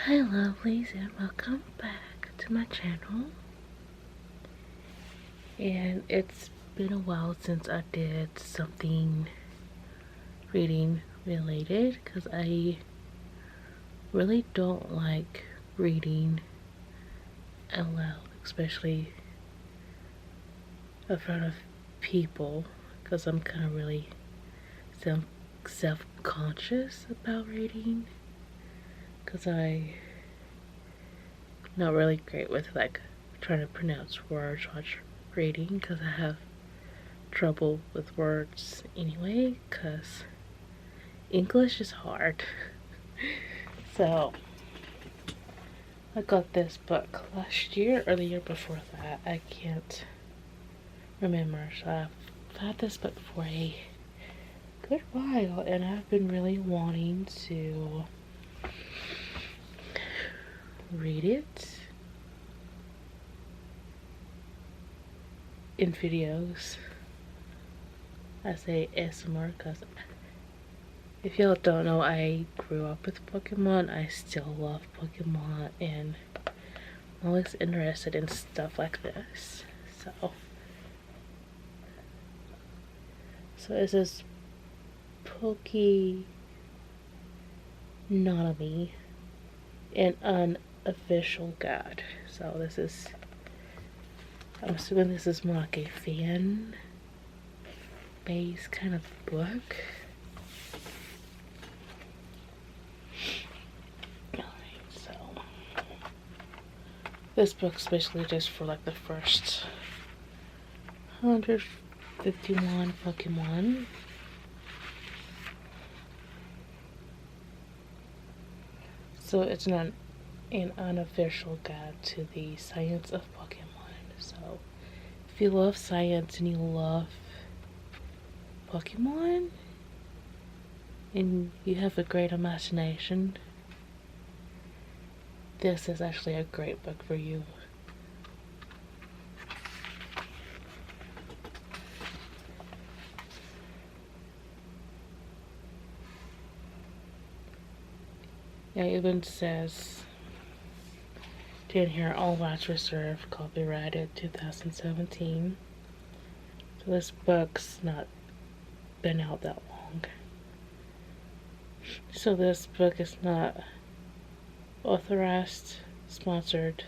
Hi lovelies, and welcome back to my channel. And it's been a while since I did something reading related because I really don't like reading out loud, especially in front of people, because I'm kind of really self-conscious about reading, because I'm not really great with like trying to pronounce words while reading, because I have trouble with words anyway, because English is hard. So I got this book last year or the year before that, I can't remember. So I've had this book for a good while, and I've been really wanting to read it in videos. I say ASMR because if y'all don't know, I grew up with Pokemon. I still love Pokemon, and I'm always interested in stuff like this. So this is Pokénatomy, an unofficial guide. So this is, I'm assuming this is more like a fan based kind of book. Alright, so this book's basically just for like the first 151 Pokemon. So it's not an unofficial guide to the science of Pokemon. So if you love science and you love Pokemon and you have a great imagination, this is actually a great book for you. It even says down here, all rights reserved, copyrighted 2017. So this book's not been out that long. So this book is not authorized, sponsored,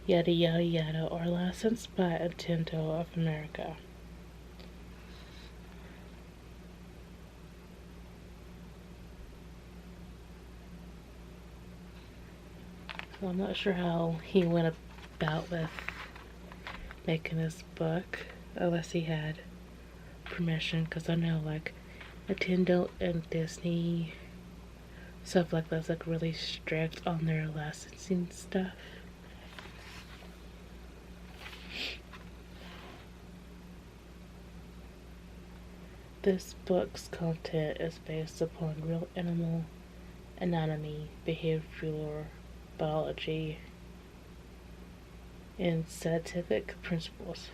yada yada yada, or licensed by Nintendo of America. So I'm not sure how he went about with making this book, unless he had permission, because I know like Nintendo and Disney, stuff like that's like really strict on their licensing stuff. This book's content is based upon real animal anatomy, behavioral biology, and scientific principles.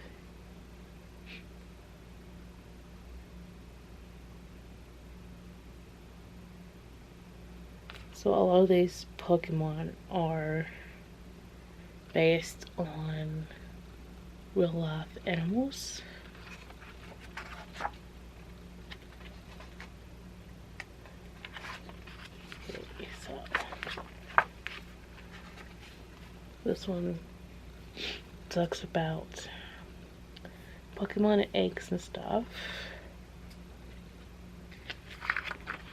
So a lot of these Pokemon are based on real life animals. So this one talks about Pokemon and eggs and stuff.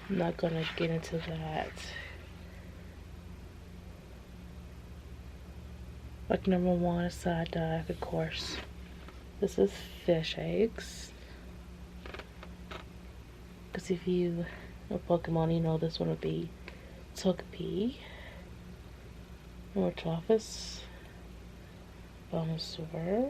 I'm not gonna get into that. Like number one is side dive, of course. This is fish eggs. Because if you know Pokemon, you know this one would be Togepi, Mortophus, Venusaur,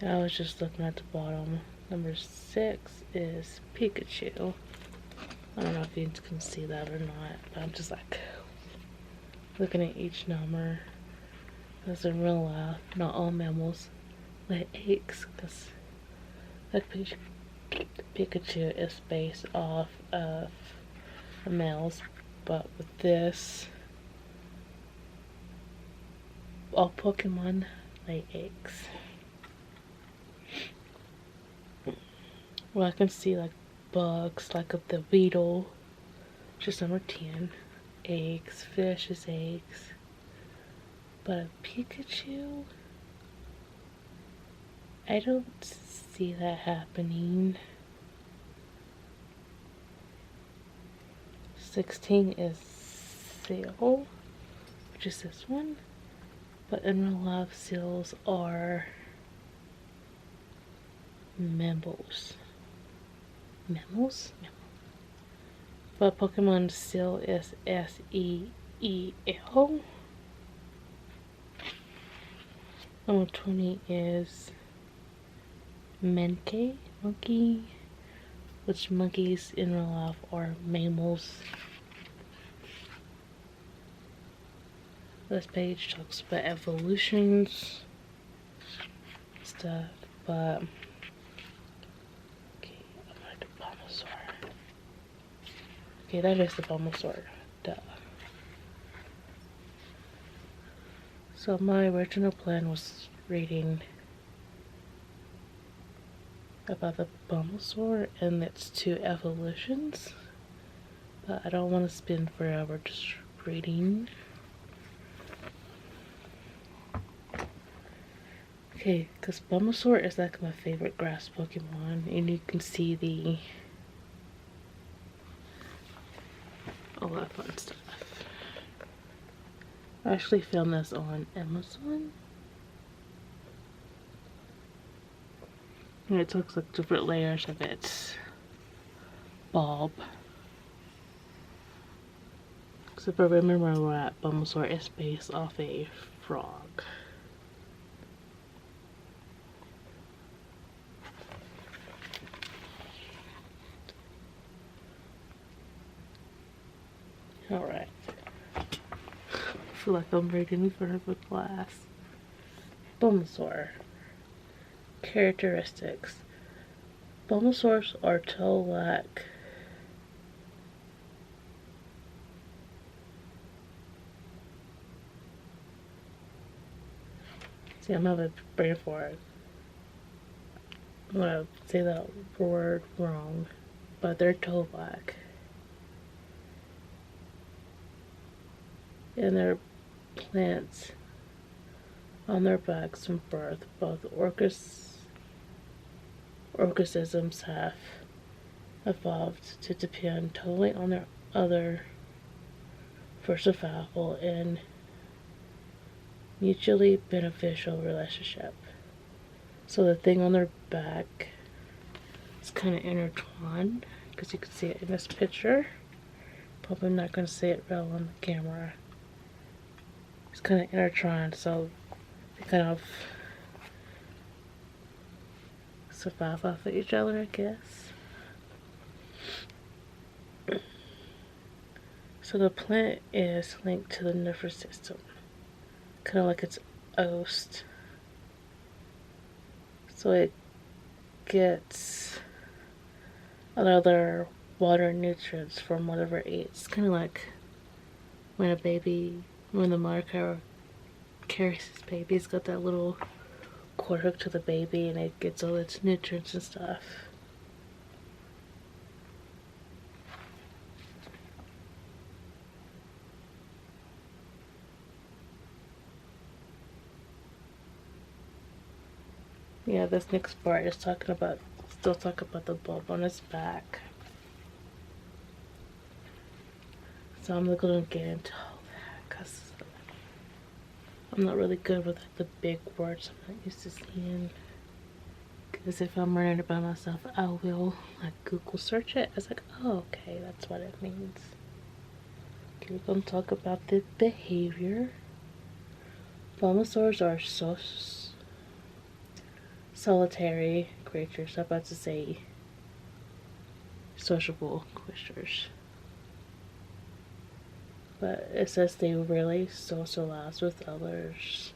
I was just looking at the bottom. Number 6 is Pikachu. I don't know if you can see that or not, but I'm just like looking at each number. Because in real life, not all mammals lay eggs. Because Pikachu is based off of males, but with this, all Pokemon lay eggs. Well, I can see like bugs, like of the beetle, which is number 10. Eggs, fish is eggs. But a Pikachu, I don't see that happening. 16 is seal, which is this one. But in real life, seals are mammals. Mammals? But Pokemon seal is S-E-E-L. Number 20 is monkey, which monkeys in real life are mammals. This page talks about evolutions stuff, but okay, I'm gonna do Bulbasaur. Okay, that is the Bulbasaur. Duh. So my original plan was reading about the Bulbasaur and its 2 evolutions, but I don't want to spend forever just reading. Okay, because Bulbasaur is like my favorite grass Pokemon, and you can see all that fun stuff. I actually filmed this on Amazon. And it looks like different layers of its bulb. So if I remember right, Bulbasaur is based off a frog. Alright. I feel like I'm reading in front of a class. Bulbasaur. Characteristics. Bulbasaurs are tail-like. See, I'm having a brain fart. I'm gonna say that word wrong, but they're tail-like. And they're plants on their backs from birth. Both organisms have evolved to depend totally on their other for survival and mutually beneficial relationship. So the thing on their back is kind of intertwined, because you can see it in this picture. Probably not going to see it well on the camera. It's kind of intertwined, so they kind of survive off of each other, I guess. So the plant is linked to the nervous system, kind of like its host. So it gets other water nutrients from whatever it eats. Kind of like when the mother carries his baby, it's got that little cord hook to the baby and it gets all its nutrients and stuff. Yeah, this next part is still talking about the bulb on its back. So I'm not gonna get into all that because I'm not really good with like, the big words I'm not used to seeing. Because if I'm learning it by myself, I will like Google search it. It's like, oh, okay, that's what it means. Okay, we're gonna talk about the behavior. Bulbasaurs are solitary creatures. I'm about to say sociable creatures. But it says they really socialize with others.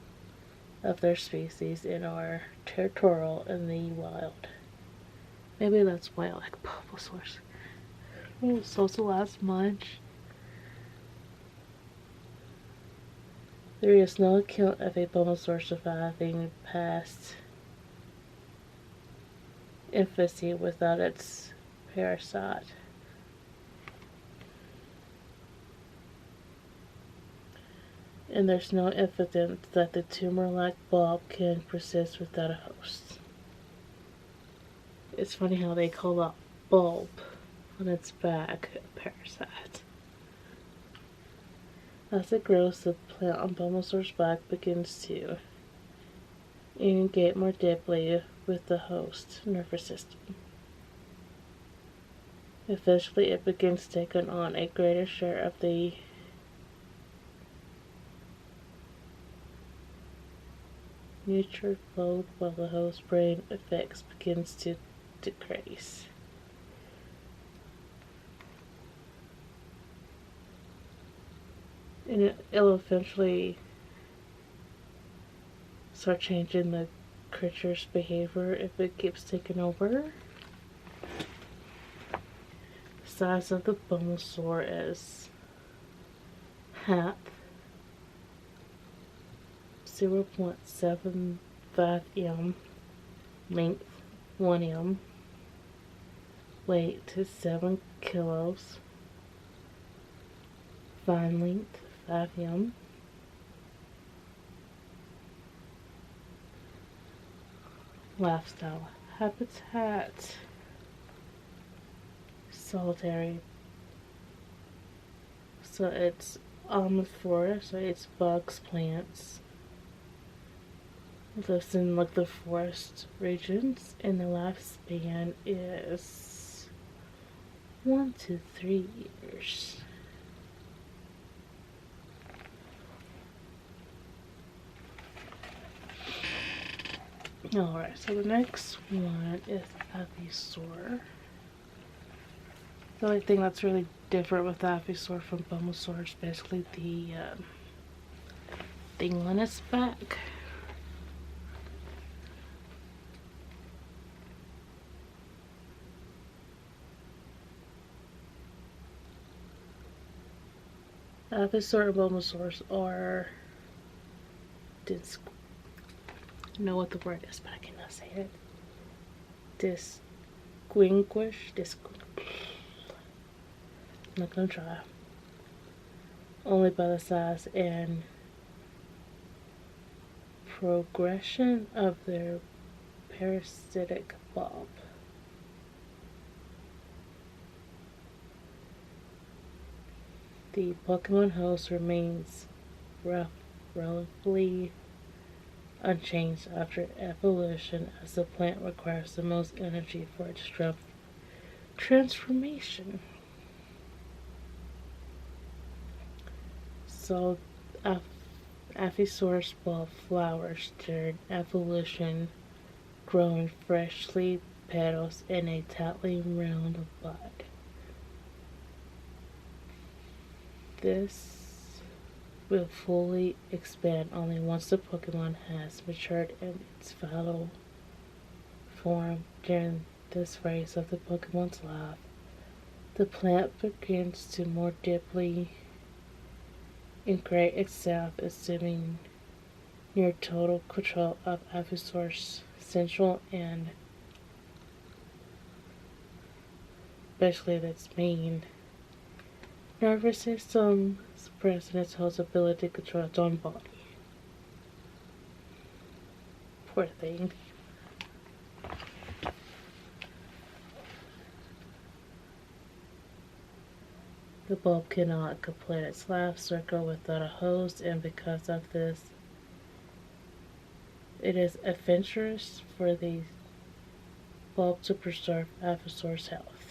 of their species and are territorial in the wild. Maybe that's why I like Bulbasaurs. Oh, socialize much. There is no account of a Bulbasaur surviving past infancy without its parasite. And there's no evidence that the tumor-like bulb can persist without a host. It's funny how they call that bulb on its back a parasite. As it grows, the plant on Bulbasaur's back begins to engage more deeply with the host nervous system. Eventually, it begins taking on a greater share of the nutrient load while the host brain effects begins to decrease. And it'll eventually start changing the creature's behavior if it keeps taking over. The size of the Venusaur is half 0.75 m, length 1 m, weight to 7 kilos, fine length 5 m. Lifestyle habitat solitary, so it's omnivore, so it's bugs, plants. It lives in like the forest regions, and the lifespan is 1 to 3 years. Alright, so the next one is Ivysaur. The only thing that's really different with Ivysaur from Bulbasaur is basically the thing on its back. Ivysaur and Bulbasaurs are I know what the word is, but I cannot say it. I'm not gonna try. Only by the size and progression of their parasitic bulb. The Pokemon host remains relatively unchanged after evolution, as the plant requires the most energy for its transformation. So, Ivysaur's bulb flowers during evolution, growing freshly petals in a tightly round bud. This will fully expand only once the Pokemon has matured in its final form. During this phase of the Pokemon's life, the plant begins to more deeply integrate itself, assuming near total control of Ivysaur's central and especially its main nervous system, suppressing its host ability to control its own body. Poor thing. The bulb cannot complete its life cycle without a host, and because of this, it is adventurous for the bulb to preserve Ivysaur's health.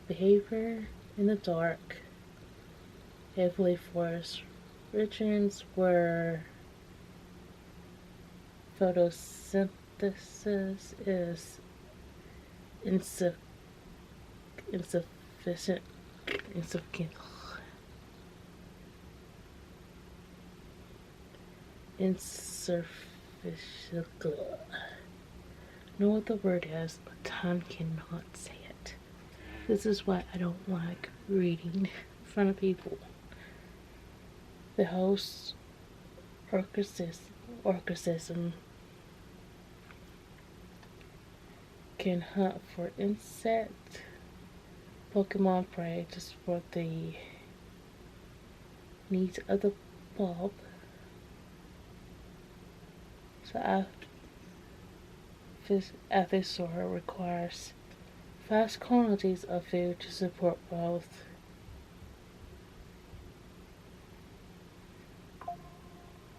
Behavior in the dark, heavily forest regions where photosynthesis is insufficient insufficient. Know what the word is, but tongue cannot say it. This is why I don't like reading in front of people. The host orchesm can hunt for insect Pokemon prey to support the needs of the bulb. So Ivysaur requires vast quantities of food to support both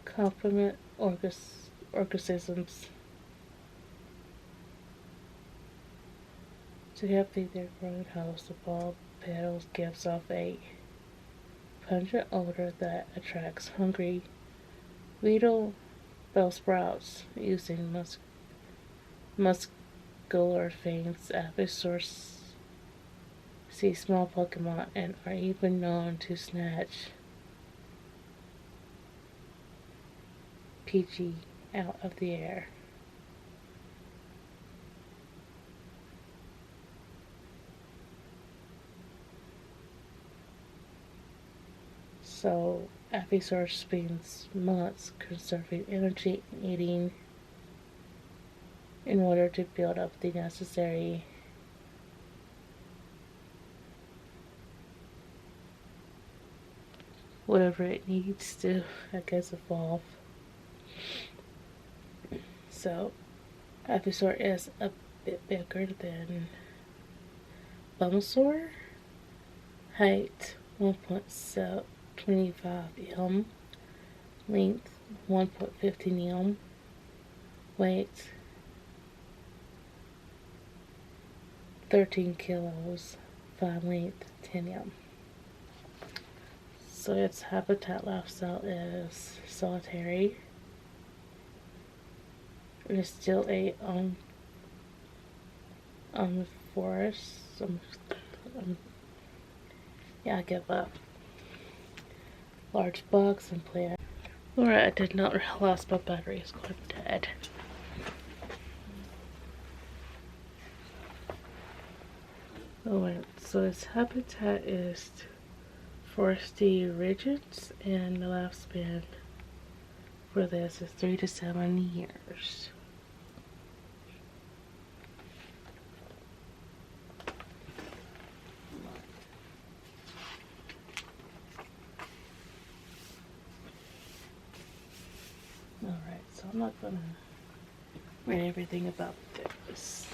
complement organisms to help feed their growing host. The bulb petals gives off a pungent odor that attracts hungry beetle bell sprouts. Using muscular fangs, Ivysaurs see small Pokemon and are even known to snatch Pidgey out of the air. So Ivysaur spends months conserving energy and eating in order to build up the necessary whatever it needs to, I guess, evolve. So Ivysaur is a bit bigger than Bulbasaur. Height 1.25 m. Length 1.15 m. Weight 13 kilos. Fine length 10 m. So its habitat lifestyle is solitary. It is still a omnivorous. Yeah, I give up. Large bugs and plants. Alright, I did not realize my battery is going dead. Alright, so its habitat is foresty regions, and the lifespan for this is 3 to 7 years. Alright, so I'm not gonna read everything about this.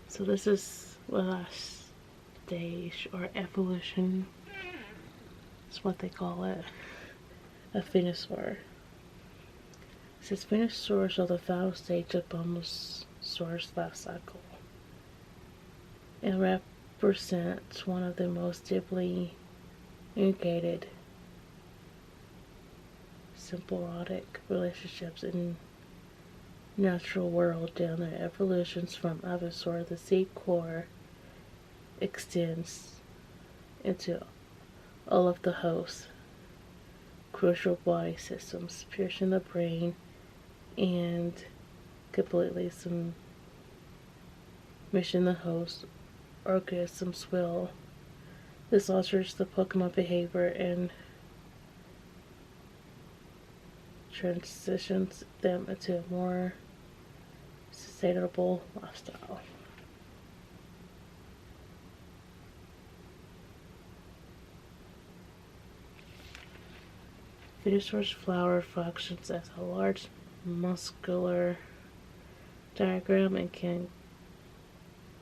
So this is the last stage, or evolution, is what they call it, of Venusaur. It says Venusaurs are the final stage of Bulbasaur's life cycle. It represents one of the most deeply integrated symbiotic relationships in natural world. Down their evolutions from Ivysaur, the seed core extends into all of the host's crucial body systems, piercing the brain and completely submission the host organism's will. This alters the Pokemon behavior and transitions them into a more sustainable lifestyle. Venusaur's flower functions as a large muscular diagram and can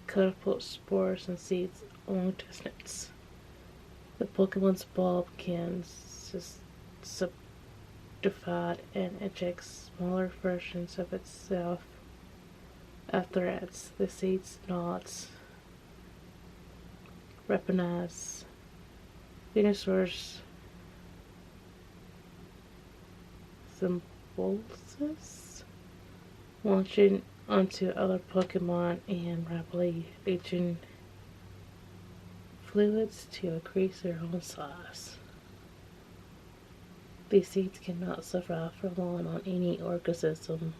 catapult spores and seeds a long distance. The Pokemon's bulb can subdivide and eject smaller versions of itself after threats. The seeds nods weaponize Venusaur's symbiosis, launching onto other Pokemon and rapidly reaching fluids to increase their own size. These seeds cannot survive for long on any organism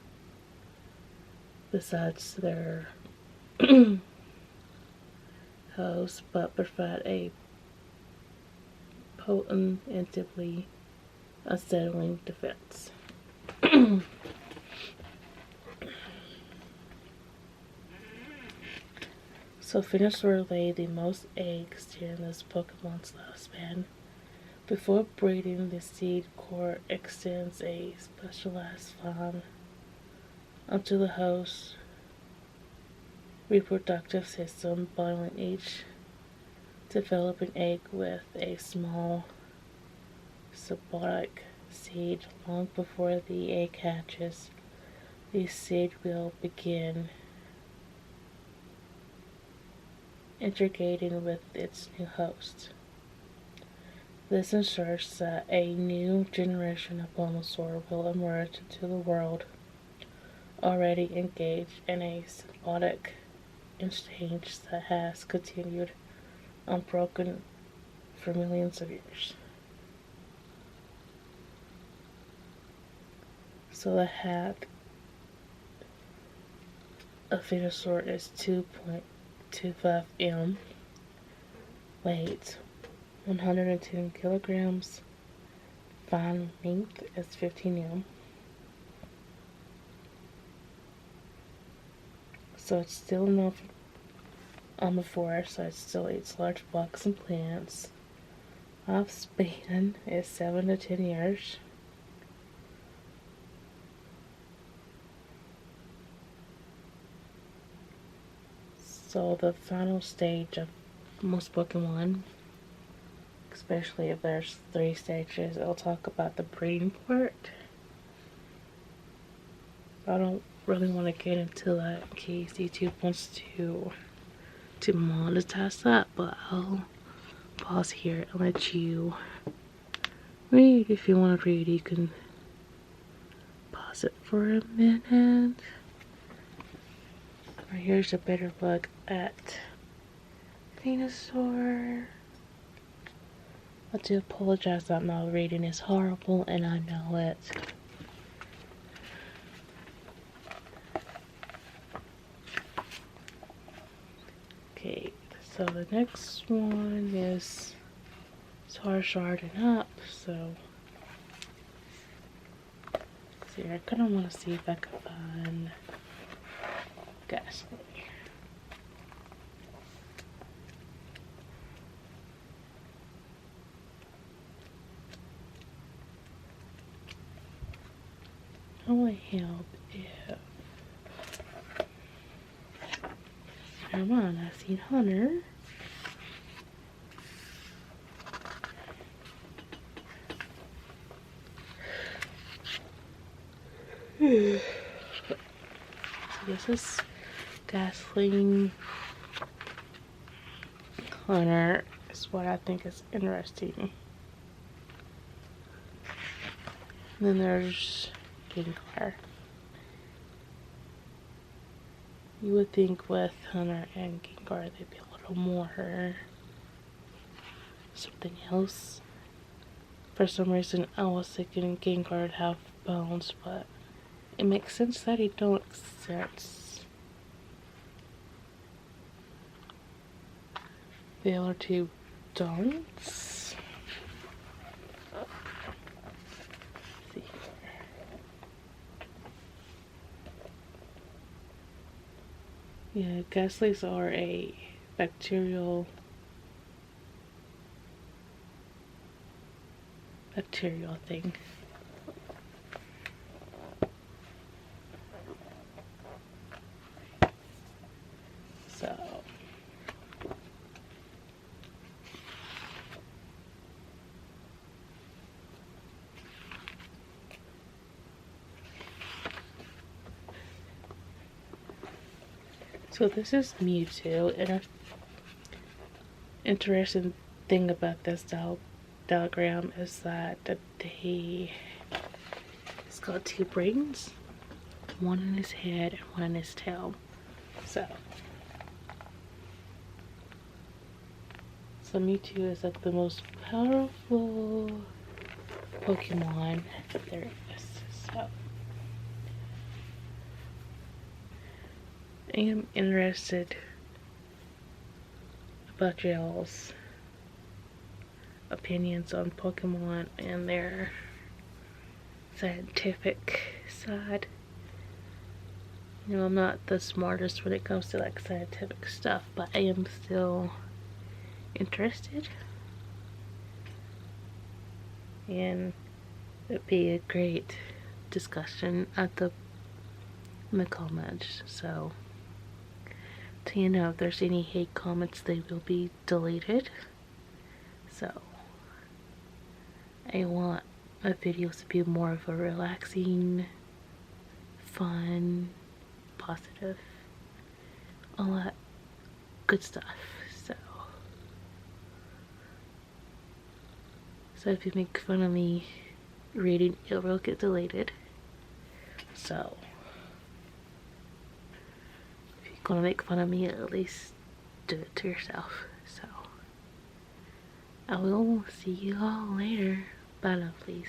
besides their host, but provide a potent and deeply unsettling defense. So Venusaur lay the most eggs during this Pokemon's lifespan. Before breeding, the seed core extends a specialized vine onto the host's reproductive system, binding each developing egg with a small symbiotic seed. Long before the egg hatches, the seed will begin integrating with its new host. This ensures that a new generation of Bulbasaur will emerge into the world already engaged in a symbiotic exchange that has continued unbroken for millions of years. So the height of Venusaur is 2.25 m, weight 110 kilograms, fine length is 15 m. So it's still an omnivore, so it still eats large bugs and plants. Lifespan is 7 to 10 years. So the final stage of most Pokemon, especially if there's 3 stages, I'll talk about the breeding part. I don't really want to get into that in case YouTube wants to monetize that, but I'll pause here and let you read. If you want to read, you can pause it for a minute. Here's a better look at Venusaur. I do apologize that my reading is horrible, and I know it. Okay, so the next one is Charizard and up, so see, I kind of want to see if I can find Ghastly. How will it help if come on, I've seen Hunter. This is Gasoline Hunter is what I think is interesting. And then there's Gengar. You would think with Hunter and Gengar they'd be a little more something else. For some reason I was thinking Gengar would have bones, but it makes sense that he don't sense. The other two don't. Let's see. Yeah, Ghastlies are a bacterial thing. So this is Mewtwo, and an interesting thing about this diagram is that he's got 2 brains, one in his head and one in his tail. So So Mewtwo is like the most powerful Pokemon that there is. So I am interested about y'all's opinions on Pokemon and their scientific side. You know, I'm not the smartest when it comes to like scientific stuff, but I am still interested. And it'd be a great discussion in the comments. So you know, if there's any hate comments, they will be deleted. So I want my videos to be more of a relaxing, fun, positive, all that good stuff. So if you make fun of me reading, it will get deleted. So if you're gonna make fun of me, at least do it to yourself. So I will see you all later. Bye, lovelies.